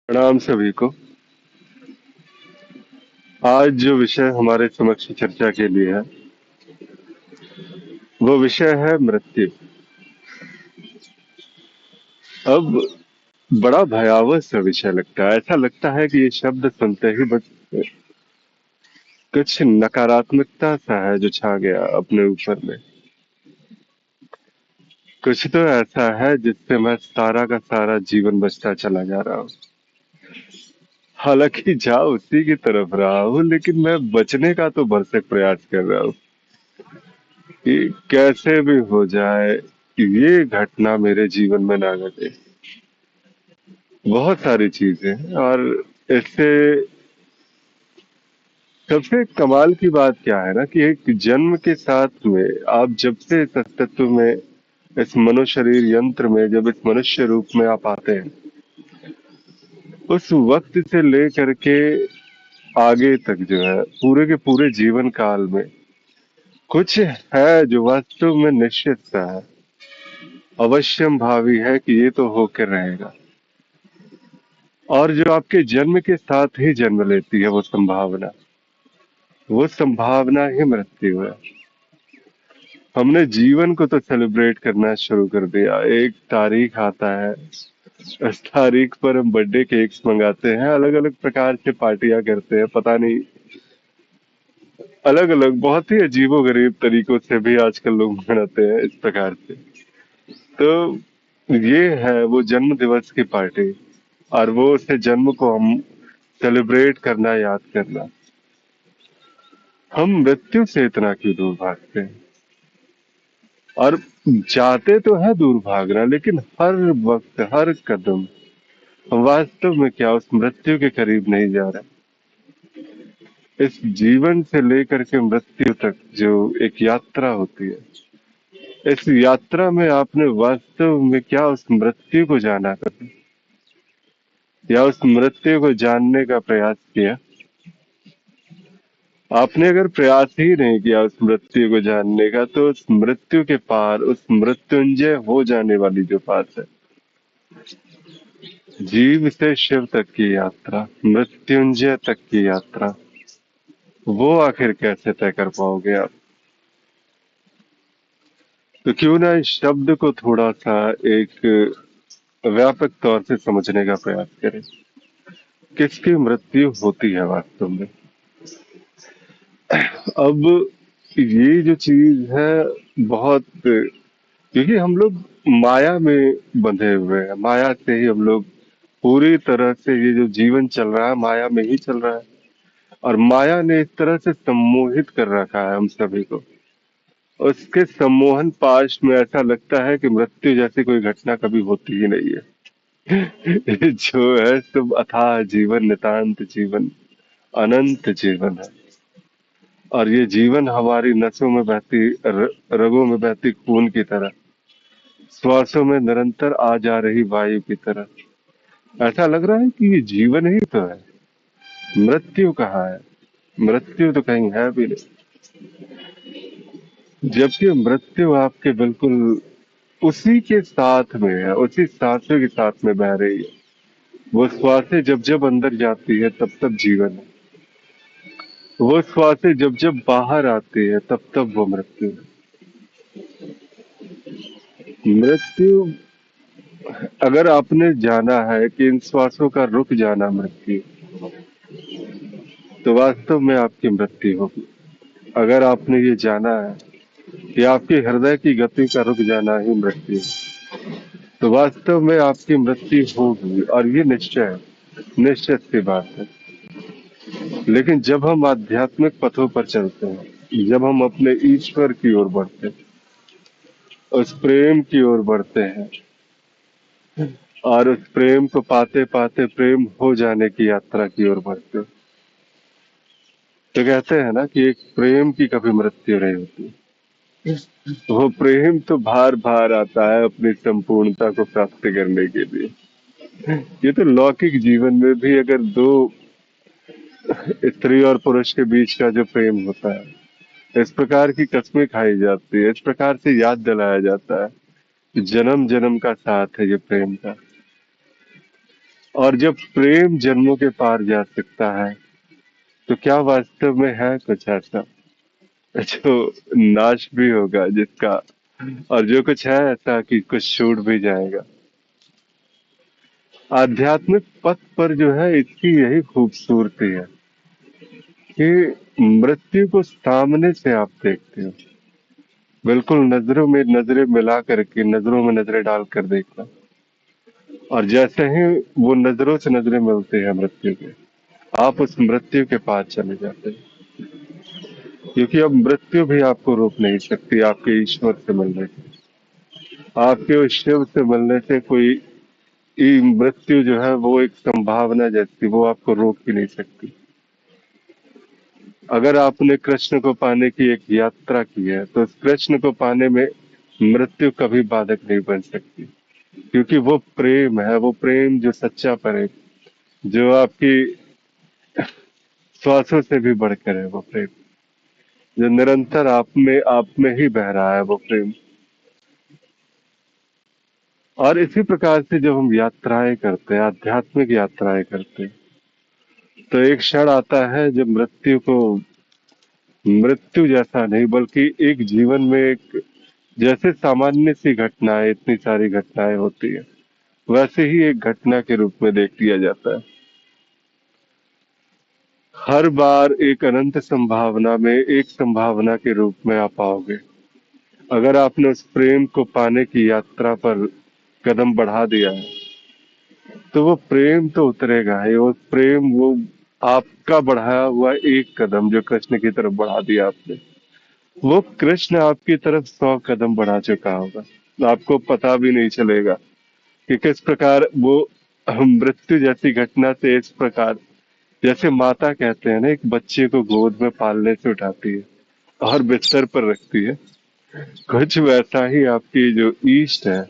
प्रणाम सभी को। आज जो विषय हमारे समक्ष चर्चा के लिए है वो विषय है मृत्यु। अब बड़ा भयावह सा विषय लगता है। ऐसा लगता है कि ये शब्द सुनते ही बस कुछ नकारात्मकता सा है जो छा गया अपने ऊपर में। कुछ तो ऐसा है जिससे मैं सारा का सारा जीवन बचता चला जा रहा हूँ। हालांकि जा उसी की तरफ रहा हूँ, लेकिन मैं बचने का तो भरसक प्रयास कर रहा हूँ कि कैसे भी हो जाए ये घटना मेरे जीवन में ना घटे। बहुत सारी चीजें हैं, और इससे सबसे कमाल की बात क्या है ना कि एक जन्म के साथ में आप जब से इस अस्तित्व में, इस मनुष्य शरीर यंत्र में, जब इस मनुष्य रूप में आप आते हैं, उस वक्त से लेकर के आगे तक जो है पूरे के पूरे जीवन काल में कुछ है जो वास्तव में निश्चित सा है, अवश्यम भावी है कि ये तो होकर रहेगा। और जो आपके जन्म के साथ ही जन्म लेती है वो संभावना ही मृत्यु है। हमने जीवन को तो सेलिब्रेट करना शुरू कर दिया। एक तारीख आता है, उस तारीख पर हम बर्थडे केक्स मंगाते हैं, अलग अलग प्रकार से पार्टियां करते हैं, पता नहीं अलग अलग बहुत ही अजीबो गरीब तरीकों से भी आजकल लोग मनाते हैं इस प्रकार से। तो ये है वो जन्म दिवस की पार्टी, और वो उसके जन्म को हम सेलिब्रेट करना, याद करना। हम मृत्यु से इतना क्यों दूर भागते हैं? और जाते तो है दूर भागना, लेकिन हर वक्त हर कदम हम वास्तव में क्या उस मृत्यु के करीब नहीं जा रहे? इस जीवन से लेकर के मृत्यु तक जो एक यात्रा होती है, इस यात्रा में आपने वास्तव में क्या उस मृत्यु को जाना कभी, या उस मृत्यु को जानने का प्रयास किया? आपने अगर प्रयास ही नहीं किया उस मृत्यु को जानने का, तो उस मृत्यु के पार, उस मृत्युंजय हो जाने वाली जो बात है, जीव से शिव तक की यात्रा, मृत्युंजय तक की यात्रा, वो आखिर कैसे तय कर पाओगे आप? तो क्यों ना इस शब्द को थोड़ा सा एक व्यापक तौर से समझने का प्रयास करें। किसकी मृत्यु होती है वास्तव में? अब ये जो चीज है बहुत, क्योंकि हम लोग माया में बंधे हुए हैं, माया से ही हम लोग पूरी तरह से, ये जो जीवन चल रहा है माया में ही चल रहा है। और माया ने इस तरह से सम्मोहित कर रखा है हम सभी को। उसके सम्मोहन पाश में ऐसा लगता है कि मृत्यु जैसी कोई घटना कभी होती ही नहीं है। जो है सब अथाह जीवन, नितांत जीवन, अनंत जीवन है। और ये जीवन हमारी नसों में बहती, रगों में बहती खून की तरह, श्वासों में निरंतर आ जा रही वायु की तरह ऐसा लग रहा है कि ये जीवन ही तो है। मृत्यु कहाँ है? मृत्यु तो कहीं है भी नहीं, जबकि मृत्यु आपके बिल्कुल उसी के साथ में है, उसी सांसों के साथ में बह रही है। वो श्वासें जब जब अंदर जाती है तब तब जीवन है, वो श्वासें जब जब बाहर आती है तब तब वो मृत्यु है। मृत्यु, अगर आपने जाना है कि इन श्वासों का रुक जाना मृत्यु, तो वास्तव में आपकी मृत्यु होगी। अगर आपने ये जाना है कि आपके हृदय की गति का रुक जाना ही मृत्यु है, तो वास्तव में आपकी मृत्यु होगी, और ये निश्चय है, निश्चित सी बात है। लेकिन जब हम आध्यात्मिक पथों पर चलते हैं, जब हम अपने ईश्वर की ओर बढ़ते हैं, उस प्रेम की ओर बढ़ते हैं, और उस प्रेम को पाते पाते प्रेम हो जाने की यात्रा की ओर बढ़ते हैं, तो कहते हैं ना कि एक प्रेम की कभी मृत्यु नहीं होती। वो प्रेम तो बार बार आता है अपनी संपूर्णता को प्राप्त करने के लिए। ये तो लौकिक जीवन में भी अगर दो स्त्री और पुरुष के बीच का जो प्रेम होता है, इस प्रकार की कस्में खाई जाती है, इस प्रकार से याद दिलाया जाता है कि जन्म जन्म का साथ है ये प्रेम का, और जब प्रेम जन्मों के पार जा सकता है, तो क्या वास्तव में है कुछ ऐसा जो नाश भी होगा जिसका, और जो कुछ है ऐसा कि कुछ छूट भी जाएगा। आध्यात्मिक पथ पर जो है इसकी यही खूबसूरती है कि मृत्यु को सामने से आप देखते हो, बिल्कुल नजरों में नजरें मिला करके, नजरों में नजरें डालकर देखना। और जैसे ही वो नजरों से नजरें मिलते हैं मृत्यु के, आप उस मृत्यु के पास चले जाते हैं, क्योंकि अब मृत्यु भी आपको रोक नहीं सकती आपके ईश्वर से मिलने से। आपके उस शिव से मिलने से कोई मृत्यु जो है वो एक संभावना जैसी, वो आपको रोक ही नहीं सकती। अगर आपने कृष्ण को पाने की एक यात्रा की है, तो उस कृष्ण को पाने में मृत्यु कभी बाधक नहीं बन सकती, क्योंकि वो प्रेम है, वो प्रेम जो सच्चा प्रेम, जो आपकी श्वासों से भी बढ़कर है, वो प्रेम जो निरंतर आप में ही बह रहा है, वो प्रेम। और इसी प्रकार से जब हम यात्राएं करते हैं, आध्यात्मिक यात्राएं करते हैं, तो एक क्षण आता है जब मृत्यु जैसा नहीं, बल्कि एक जीवन में एक, जैसे सामान्य सी घटनाएं, इतनी सारी घटनाएं होती है, वैसे ही एक घटना के रूप में देख लिया जाता है। हर बार एक अनंत संभावना में एक संभावना के रूप में आप पाओगे। अगर आपने उस प्रेम को पाने की यात्रा पर कदम बढ़ा दिया है, तो वो प्रेम तो उतरेगा ही। वो प्रेम, वो आपका बढ़ाया हुआ एक कदम जो कृष्ण की तरफ बढ़ा दिया आपने, वो कृष्ण आपकी तरफ 100 कदम बढ़ा चुका होगा। आपको पता भी नहीं चलेगा कि किस प्रकार वो मृत्यु जैसी घटना से, इस प्रकार जैसे माता कहते हैं ना, एक बच्चे को गोद में पालने से उठाती है और बिस्तर पर रखती है, कुछ वैसा ही आपकी जो ईस्ट है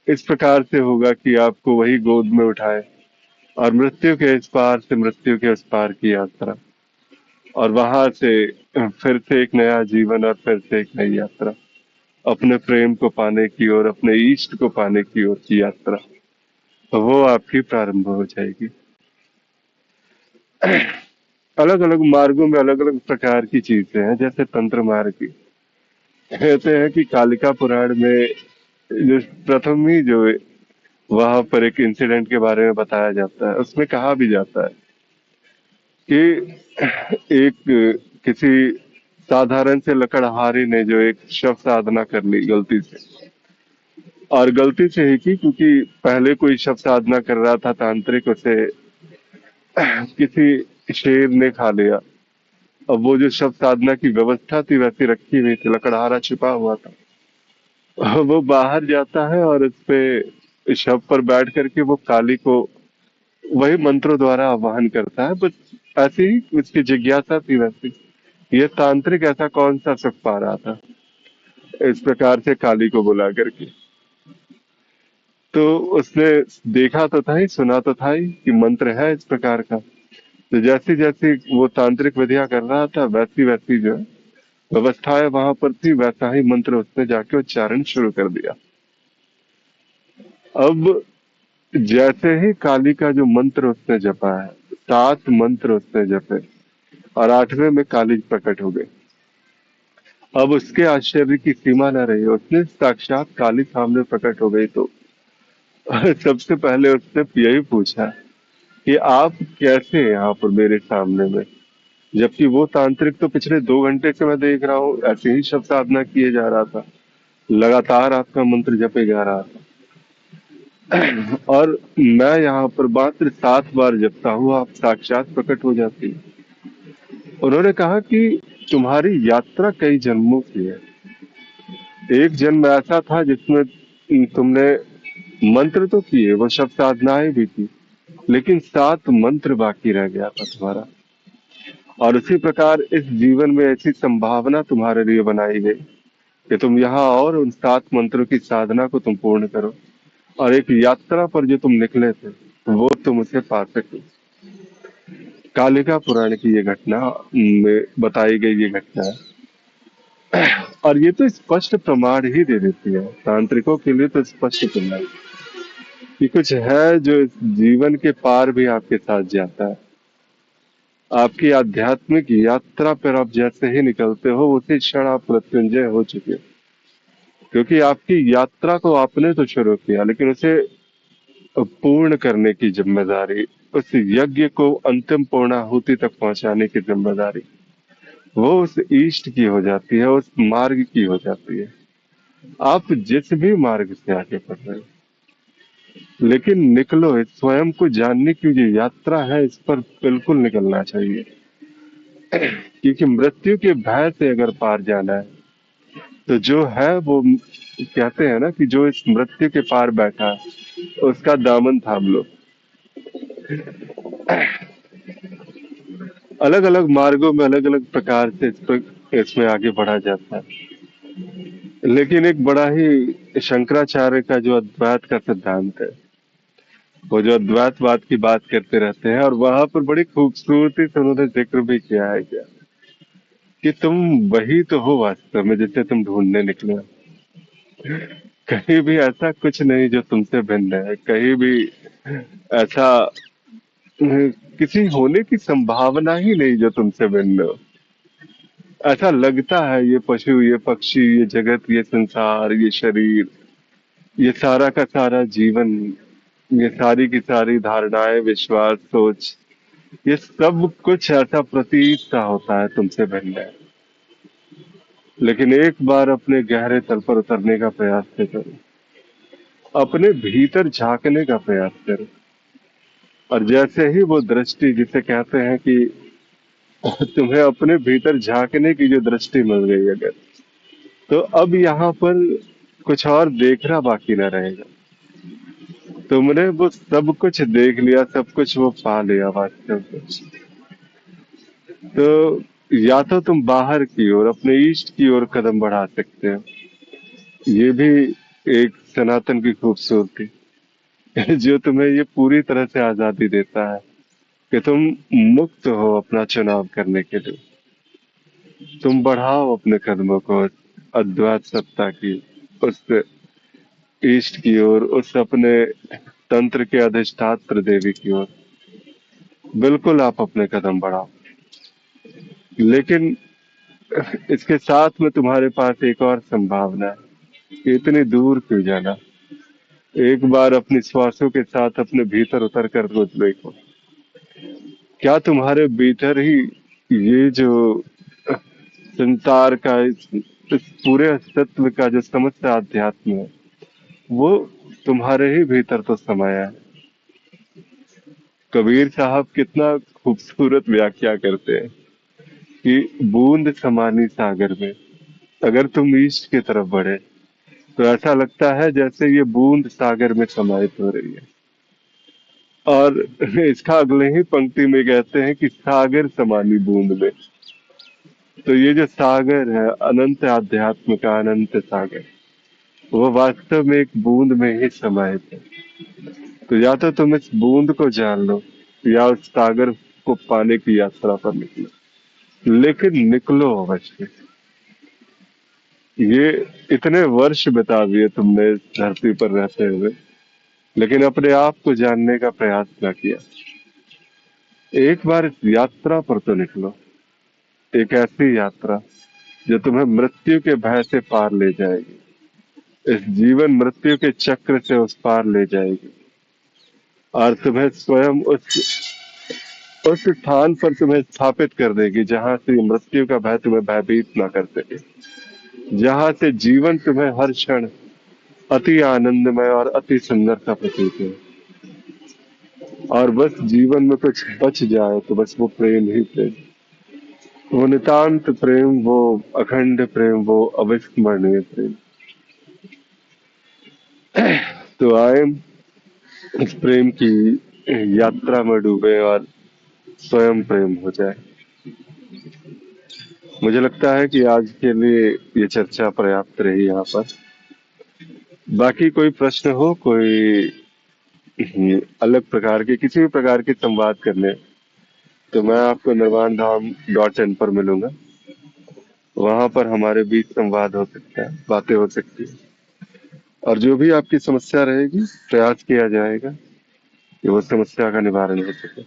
इस प्रकार से होगा कि आपको वही गोद में उठाए और मृत्यु के इस पार से मृत्यु के उस पार की यात्रा, और वहां से फिर से एक नया जीवन और फिर से एक नई यात्रा, अपने प्रेम को पाने की ओर, अपने इष्ट को पाने की ओर की यात्रा, तो वो आपकी प्रारंभ हो जाएगी। अलग अलग मार्गों में अलग अलग प्रकार की चीजें हैं, जैसे तंत्र मार्ग की। कहते हैं कि कालिका पुराण में जो प्रथम ही जो वहां पर एक इंसिडेंट के बारे में बताया जाता है, उसमें कहा भी जाता है कि एक किसी साधारण से लकड़हारे ने जो एक शव साधना कर ली गलती से, और गलती से ही की, क्योंकि पहले कोई शव साधना कर रहा था तांत्रिक, उसे किसी शेर ने खा लिया। अब वो जो शव साधना की व्यवस्था थी वैसी रखी हुई थी, लकड़हारा छिपा हुआ था। वो बाहर जाता है और उस पे शव पर बैठ करके वो काली को वही मंत्रों द्वारा आवाहन करता है, बस ऐसी ही उसकी जिज्ञासा थी वैसी। ये तांत्रिक ऐसा कौन सा सुख पा रहा था इस प्रकार से काली को बुला करके। तो उसने देखा तो था ही, सुना तो था ही कि मंत्र है इस प्रकार का। तो जैसी जैसी वो तांत्रिक विधियां कर रहा था, वैसी वैसी जो है व्यवस्थाएं वहां पर थी, वैसा ही मंत्र उसने जाके उच्चारण शुरू कर दिया। अब जैसे ही काली का जो मंत्र उसने जपा है, 7 मंत्र उसने जपे, और 8वें में काली प्रकट हो गई। अब उसके आश्चर्य की सीमा न रही, उसने साक्षात काली सामने प्रकट हो गई तो सबसे पहले उसने यही पूछा कि आप कैसे यहाँ पर मेरे सामने में, जबकि वो तांत्रिक तो पिछले 2 घंटे से मैं देख रहा हूँ ऐसे ही शब्द साधना किए जा रहा था, लगातार आपका मंत्र जपे जा रहा था, और मैं यहाँ पर मात्र 7 बार जपता हूँ, आप साक्षात प्रकट हो जाती है। उन्होंने कहा कि तुम्हारी यात्रा कई जन्मों की है। एक जन्म ऐसा था जिसमें तुमने मंत्र तो किए, वो शब्द साधनाएं भी की, लेकिन 7 मंत्र बाकी रह गया था तुम्हारा। और उसी प्रकार इस जीवन में ऐसी संभावना तुम्हारे लिए बनाई गई कि तुम यहाँ आओ और उन 7 मंत्रों की साधना को तुम पूर्ण करो, और एक यात्रा पर जो तुम निकले थे वो तुम उसे पा सको। कालिका पुराण की ये घटना में बताई गई ये घटना है, और ये तो स्पष्ट प्रमाण ही दे देती है, तांत्रिकों के लिए तो स्पष्ट प्रमाण। कि कुछ है जो इस जीवन के पार भी आपके साथ जाता है। आपकी आध्यात्मिक यात्रा पर आप जैसे ही निकलते हो उसी क्षण आप मृत्युंजय हो चुके हो। क्योंकि आपकी यात्रा को आपने तो शुरू किया, लेकिन उसे पूर्ण करने की जिम्मेदारी, उस यज्ञ को अंतिम पूर्णाहुति तक पहुंचाने की जिम्मेदारी वो उस ईष्ट की हो जाती है, उस मार्ग की हो जाती है। आप जिस भी मार्ग से आगे बढ़ रहे हो, लेकिन निकलो, इस स्वयं को जानने की जो यात्रा है इस पर बिल्कुल निकलना चाहिए। क्योंकि मृत्यु के भय से अगर पार जाना है तो जो है वो, कहते हैं ना कि जो इस मृत्यु के पार बैठा है उसका दामन थाम लो। अलग अलग मार्गों में अलग अलग प्रकार से इसमें आगे बढ़ा जाता है। लेकिन एक बड़ा ही शंकराचार्य का जो अद्वैत का सिद्धांत है, वो जो अद्वैतवाद की बात करते रहते हैं, और वहां पर बड़ी खूबसूरती से उन्होंने जिक्र भी किया है क्या, कि तुम वही तो हो वास्तव में जिसे तुम ढूंढने निकले हो। कहीं भी ऐसा कुछ नहीं जो तुमसे भिन्न है, कहीं भी ऐसा किसी होने की संभावना ही नहीं जो तुमसे भिन्न हो। ऐसा लगता है ये पशु, ये पक्षी, ये जगत, ये संसार, ये शरीर, ये सारा का सारा जीवन, ये सारी की सारी धारणाएं, विश्वास, सोच, ये सब कुछ ऐसा प्रतीत सा होता है तुमसे भिन्न है। लेकिन एक बार अपने गहरे तल पर उतरने का प्रयास से करो, अपने भीतर झांकने का प्रयास करो, और जैसे ही वो दृष्टि, जिसे कहते हैं कि तुम्हें अपने भीतर झांकने की जो दृष्टि मिल गई अगर, तो अब यहाँ पर कुछ और देखना बाकी न रहेगा। तुमने वो सब कुछ देख लिया, सब कुछ वो पा लिया वास्तव में। तो या तो तुम बाहर की ओर, अपने ईस्ट की ओर कदम बढ़ा सकते हो। ये भी एक सनातन की खूबसूरती है, जो तुम्हें ये पूरी तरह से आजादी देता है कि तुम मुक्त हो अपना चुनाव करने के लिए। तुम बढ़ाओ अपने कदमों को अद्वैत सत्ता की, उस ईस्ट की ओर, उस अपने तंत्र के अधिष्ठात्र देवी की ओर। बिल्कुल आप अपने कदम बढ़ाओ, लेकिन इसके साथ में तुम्हारे पास एक और संभावना है कि इतनी दूर क्यों जाना। एक बार अपनी श्वासों के साथ अपने भीतर उतर कर तो देखो, क्या तुम्हारे भीतर ही ये जो संसार का, इस पूरे अस्तित्व का जो समस्त आध्यात्म है, वो तुम्हारे ही भीतर तो समाया है। कबीर साहब कितना खूबसूरत व्याख्या करते हैं कि बूंद समानी सागर में, अगर तुम ईस्ट की तरफ बढ़े तो ऐसा लगता है जैसे ये बूंद सागर में समाहित हो रही है। और इसका अगले ही पंक्ति में कहते हैं कि सागर समानी बूंद में। तो ये जो सागर है, अनंत आध्यात्म का अनंत सागर, वो वास्तव में एक बूंद में ही समाहित है। तो या तो तुम इस बूंद को जान लो, या उस सागर को पाने की यात्रा पर निकलो, लेकिन निकलो अवश्य। ये इतने वर्ष बिता दिए तुमने इस धरती पर रहते हुए, लेकिन अपने आप को जानने का प्रयास न किया। एक बार इस यात्रा पर तो निकलो, एक ऐसी यात्रा जो तुम्हें मृत्यु के भय से पार ले जाएगी, इस जीवन मृत्यु के चक्र से उस पार ले जाएगी, और तुम्हें स्वयं उस स्थान पर तुम्हें स्थापित कर देगी जहां से मृत्यु का भय तुम्हें भयभीत ना कर सके, जहां से जीवन तुम्हें हर क्षण अति आनंदमय और अति सुंदर सा प्रतीत है। और बस जीवन में कुछ बच जाए तो बस वो प्रेम ही प्रेम, वो नितांत प्रेम, वो अखंड प्रेम, वो अविस्मरणीय प्रेम। तो आए इस प्रेम की यात्रा में डूबे और स्वयं प्रेम हो जाए। मुझे लगता है कि आज के लिए ये चर्चा पर्याप्त रही यहाँ पर। बाकी कोई प्रश्न हो, कोई अलग प्रकार के, किसी भी प्रकार के संवाद करने, तो मैं आपको निर्वाणधाम.in पर मिलूंगा। वहां पर हमारे बीच संवाद हो सकता है, बातें हो सकती है। और जो भी आपकी समस्या रहेगी, प्रयास किया जाएगा कि वो समस्या का निवारण हो सके।